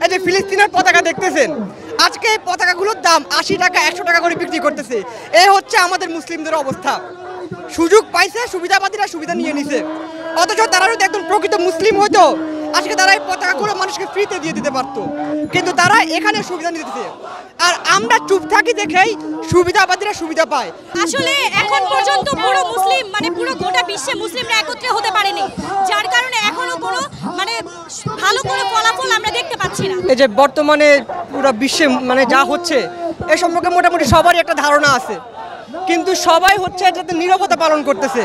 এই যে ফিলিস্তিনের পতাকা দেখতেছেন, আজকে এই পতাকাগুলোর দাম 80 টাকা 100 টাকা করে বিক্রি করতেছে। এই হচ্ছে আমাদের মুসলিমদের অবস্থা। সুযোগ পাইছে, সুবিধাবাদীরা সুবিধা নিয়ে নিছে, অথচ তারা যদি একদম প্রকৃত মুসলিম হইতো আজকে তারা এই পতাকাগুলো মানুষকে ফ্রিতে দিয়ে দিতে পারতো, কিন্তু তারা এখানে সুবিধা নিতেছে। আর আমরা চুপ থাকি দেখেই সুবিধাবাদীরা সুবিধা পায়। আসলে এখন পর্যন্ত পুরো মুসলিম পুরো গোটা বিশ্বে মুসলিমরা একত্রে হতে পারেনি, যার কারণে এখনো কোনো ভালো কোনো ফলাফল আমরা দেখতে পাচ্ছি না। এই যে বর্তমানে পুরো বিশ্বে যা হচ্ছে এ সম্পর্কে মোটামুটি সবারই একটা ধারণা আছে, কিন্তু সবাই হচ্ছে যাতে নীরবতা পালন করতেছে,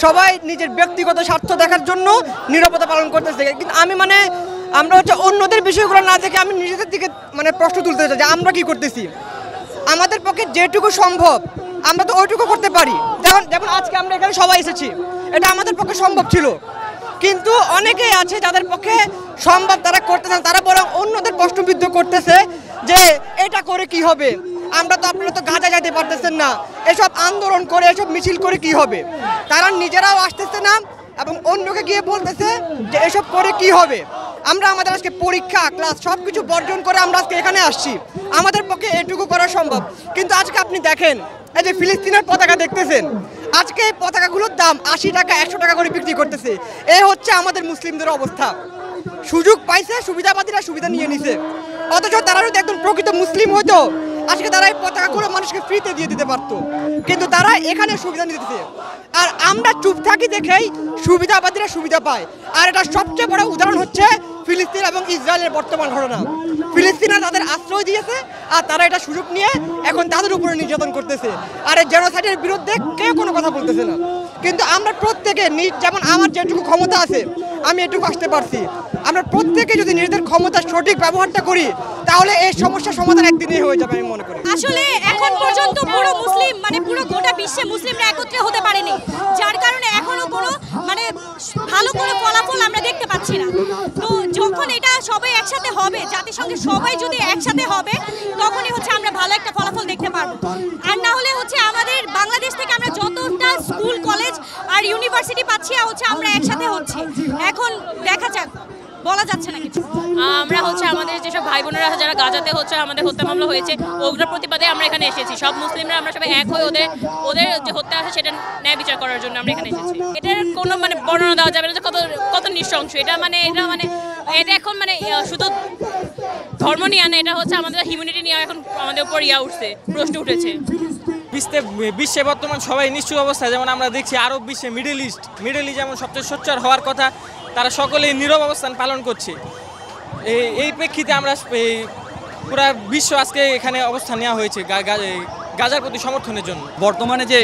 সবাই নিজের ব্যক্তিগত স্বার্থ দেখার জন্য নীরবতা পালন করতেছে। কিন্তু আমি আমরা হচ্ছে অন্যদের বিষয়গুলো না দেখে আমি নিজেদের দিকে প্রশ্ন তুলতে চাই যে আমরা কি করতেছি। আমাদের পক্ষে যেটুকু সম্ভব আমরা তো ওইটুকু করতে পারি। যেমন আজকে আমরা এখানে সবাই এসেছি, এটা আমাদের পক্ষে সম্ভব ছিল, কিন্তু অনেকেই আছে যাদের পক্ষে সম্ভব তারা করতেছেন, তারা বরং অন্যদের প্রশ্নবিদ্ধ করতেছে যে এটা করে কি হবে, আপনারা তো গাজা যাইতে পারতেছেন না, এসব আন্দোলন করে এসব মিছিল করে কি হবে। তারা নিজেরাও আসতেছে না এবং অন্যকে গিয়ে বলতেছে যে এসব করে কি হবে। আমাদের আজকে পরীক্ষা ক্লাস সব কিছু বর্জন করে আমরা আজকে এখানে আসছি, আমাদের পক্ষে এটুকু করা সম্ভব। কিন্তু আজকে আপনি দেখেন, এই যে ফিলিস্তিনের পতাকা দেখতেছেন, আজকে এই পতাকাগুলোর দাম 80 টাকা 100 টাকা করে বিক্রি করতেছে। এই হচ্ছে আমাদের মুসলিমদের অবস্থা। সুযোগ পাইছে, সুবিধাবাদীরা সুবিধা নিয়ে নিছে, অথচ তারা যদি একদম প্রকৃত মুসলিম হইতো আজকে তারা এই পতাকাগুলো মানুষকে ফ্রিতে দিয়ে দিতে পারতো, কিন্তু তারা এখানে সুবিধা নিতেছে। আর আমরা চুপ থাকি দেখেই সুবিধাবাদীরা সুবিধা পায়। আর এটা সবচেয়ে বড় উদাহরণ হচ্ছে ফিলিস্তিন এবং ইসরায়েলের বর্তমান ঘটনা। ফিলিস্তিনরা তাদের আশ্রয় দিয়েছে আর তারা এটা সুযোগ নিয়ে এখন তাদের উপরে নির্যাতন করতেছে। আর এই জেনোসাইডের বিরুদ্ধে কেউ কোনো কথা বলতেছে না। কিন্তু আমরা প্রত্যেকে যেমন আমার যেটুকু ক্ষমতা আছে আমি এটুকু আসতে পারছি, আমরা প্রত্যেকে যদি নিজেদের ক্ষমতার সঠিক ব্যবহারটা করি তাহলে এই সমস্যার সমাধান একদিনেই হয়ে যাবে আমি মনে করি। আসলে এখন পর্যন্ত পুরো মুসলিম পুরো গোটা বিশ্বে মুসলিমরা একত্রে হতে পারেনি, যার কারণে এখনো কোনো ভালো কোনো ফলাফল আমরা দেখতে পাচ্ছি না। তো যখন এটা সবাই একসাথে হবে, জাতিসংঘের সবাই যদি একসাথে হবে তখনই হচ্ছে আমরা ভালো একটা ফলাফল দেখতে পারবো। আর না হলে হচ্ছে আমাদের বাংলাদেশ থেকে আমরা যতটা স্কুল কলেজ আর ইউনিভার্সিটি পাচ্ছি আমরা একসাথে হচ্ছি, এখন দেখা যাক, বলা যাচ্ছে না কিছু। আমরা আমাদের যেসব ভাই বোনেরা যারা গাজাতে আমাদের হত্যা মামলা হয়েছে ওগুলোর প্রতিবাদে আমরা এখানে এসেছি। সব মুসলিমরা আমরা সবাই এক হয়ে ওদের যে হত্যা আছে সেটা ন্যায় বিচার করার জন্য আমরা এখানে এসেছি। এটার কোনো বর্ণনা দেওয়া যাবে না যে কত নৃশংস এটা। এটা এখন শুধু ধর্ম নিয়ে না, এটা আমাদের হিউম্যানিটি নিয়ে এখন আমাদের উপর উঠছে, প্রশ্ন উঠেছে। বিশ্বে বর্তমান সবাই নিশ্চুপ অবস্থায়, যেমন আমরা দেখছি আরব বিশ্বে মিডল ইস্ট যেমন সবচেয়ে সোচ্চার হওয়ার কথা, তারা সকলেই নীরব অবস্থান পালন করছে। এই প্রেক্ষিতে আমরা পুরা বিশ্ব আজকে এখানে অবস্থান নেওয়া হয়েছে গাজার প্রতি সমর্থনের জন্য। বর্তমানে যে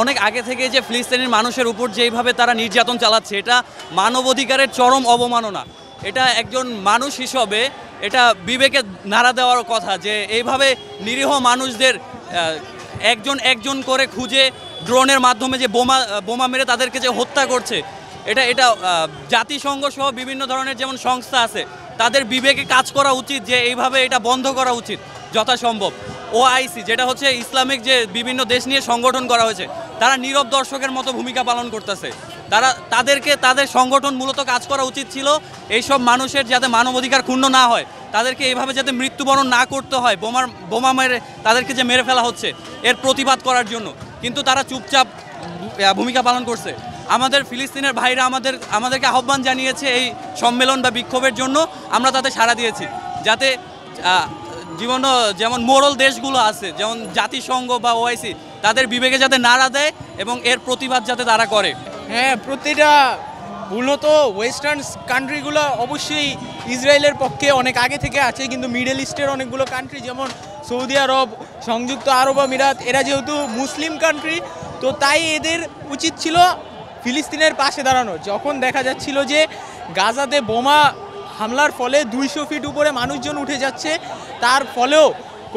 অনেক আগে থেকে যে ফিলিস্তিনের মানুষের উপর যেইভাবে তারা নির্যাতন চালাচ্ছে, এটা মানবাধিকারের চরম অবমাননা। এটা একজন মানুষ হিসেবে এটা বিবেকে নাড়া দেওয়ার কথা যে এইভাবে নিরীহ মানুষদের একজন করে খুঁজে ড্রোনের মাধ্যমে যে বোমা মেরে তাদেরকে যে হত্যা করছে, এটা জাতিসংঘ সহ বিভিন্ন ধরনের যেমন সংস্থা আছে তাদের বিবেকে কাজ করা উচিত যে এইভাবে এটা বন্ধ করা উচিত যথাসম্ভব। OIC যেটা হচ্ছে ইসলামিক যে বিভিন্ন দেশ নিয়ে সংগঠন করা হয়েছে, তারা নীরব দর্শকের মতো ভূমিকা পালন করতেছে। তাদের সংগঠন মূলত কাজ করা উচিত ছিল এইসব মানুষের যাতে মানবাধিকার ক্ষুণ্ণ না হয়, তাদেরকে এইভাবে যাতে মৃত্যুবরণ না করতে হয়, বোমা মেরে তাদেরকে যে মেরে ফেলা হচ্ছে এর প্রতিবাদ করার জন্য, কিন্তু তারা চুপচাপ ভূমিকা পালন করছে। আমাদের ফিলিস্তিনের ভাইরা আমাদেরকে আহ্বান জানিয়েছে এই সম্মেলন বা বিক্ষোভের জন্য, আমরা তাতে সাড়া দিয়েছি যাতে যেমন মোরাল দেশগুলো আছে যেমন জাতিসংঘ বা OIC তাদের বিবেকে যাতে নাড়া দেয় এবং এর প্রতিবাদ যাতে তারা করে। হ্যাঁ, প্রতিটা মূলত ওয়েস্টার্ন কান্ট্রিগুলো অবশ্যই ইসরায়েলের পক্ষে অনেক আগে থেকে আছে, কিন্তু মিডল ইস্টের অনেকগুলো কান্ট্রি যেমন সৌদি আরব, সংযুক্ত আরব আমিরাত, এরা যেহেতু মুসলিম কান্ট্রি, তো তাই এদের উচিত ছিল ফিলিস্তিনের পাশে দাঁড়ানো। যখন দেখা যাচ্ছিল যে গাজাতে বোমা হামলার ফলে 200 ফিট উপরে মানুষজন উঠে যাচ্ছে, তার ফলেও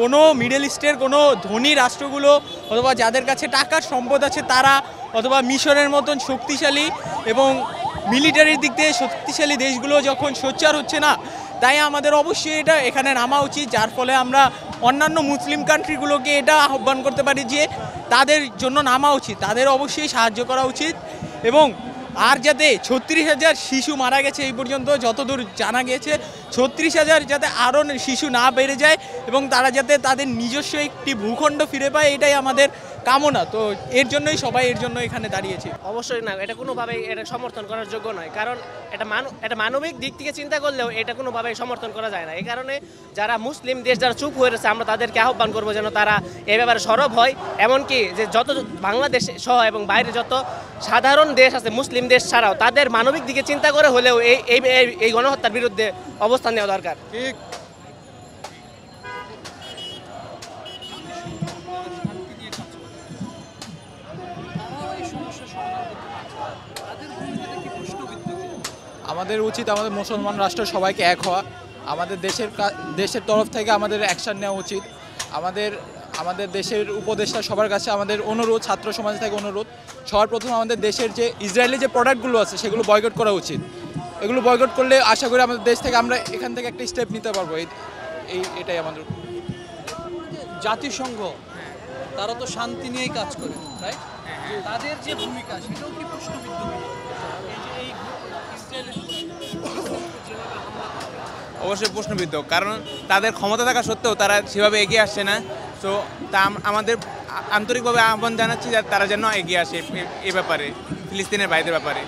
কোনো মিডল ইস্টের কোনো ধনী রাষ্ট্রগুলো অথবা যাদের কাছে টাকার সম্পদ আছে তারা, অথবা মিশরের মতন শক্তিশালী এবং মিলিটারির দিক থেকে শক্তিশালী দেশগুলো যখন সোচ্চার হচ্ছে না, তাই আমাদের অবশ্যই এটা এখানে নামা উচিত, যার ফলে আমরা অন্যান্য মুসলিম কান্ট্রিগুলোকে এটা আহ্বান করতে পারি যে তাদের জন্য নামা উচিত, তাদের অবশ্যই সাহায্য করা উচিত। এবং আর যাতে 36,000 শিশু মারা গেছে এই পর্যন্ত যতদূর জানা গেছে, 36,000 যাতে আরও শিশু না বেড়ে যায় এবং তারা যাতে তাদের নিজস্ব একটি ভূখণ্ড ফিরে পায়, এটাই আমাদের কামনা। তো এর জন্যই সবাই এর জন্য এখানে দাঁড়িয়েছে। অবশ্যই না, এটা কোনোভাবেই এটা সমর্থন করার যোগ্য নয়, কারণ এটা মানবিক দিক থেকে চিন্তা করলেও এটা কোনোভাবেই সমর্থন করা যায় না। এই কারণে যারা মুসলিম দেশ যারা চুপ হয়ে রয়েছে, আমরা তাদেরকে আহ্বান করবো যেন তারা এ ব্যাপারে সরব হয়। এমনকি যে যত বাংলাদেশ সহ এবং বাইরে যত সাধারণ দেশ আছে মুসলিম দেশ ছাড়াও, তাদের মানবিক দিকে চিন্তা করে হলেও এই গণহত্যার বিরুদ্ধে অবস্থান নেওয়া দরকার। ঠিক। আমাদের উচিত আমাদের মুসলমান রাষ্ট্র সবাইকে এক হওয়া। আমাদের দেশের তরফ থেকে আমাদের অ্যাকশন নেওয়া উচিত। আমাদের দেশের উপদেষ্টা সবার কাছে আমাদের অনুরোধ, ছাত্র সমাজ থেকে অনুরোধ, সবার প্রথম আমাদের দেশের যে ইসরায়েলি যে প্রোডাক্টগুলো আছে সেগুলো বয়কট করা উচিত। এগুলো বয়কট করলে আশা করি আমাদের দেশ থেকে আমরা এখান থেকে একটা স্টেপ নিতে পারবো। এটাই আমাদের। জাতিসংঘ তারা তো শান্তি নিয়েই কাজ করে, রাইট? তাদের যে ভূমিকা সেটাও কি প্রশ্নবিদ্ধ? অবশ্যই প্রশ্নবিদ্ধ, কারণ তাদের ক্ষমতা থাকা সত্ত্বেও তারা সেভাবে এগিয়ে আসছে না। তো তা আমাদের আন্তরিকভাবে আহ্বান জানাচ্ছি যে তারা যেন এগিয়ে আসে এই ব্যাপারে, ফিলিস্তিনের ভাইদের ব্যাপারে।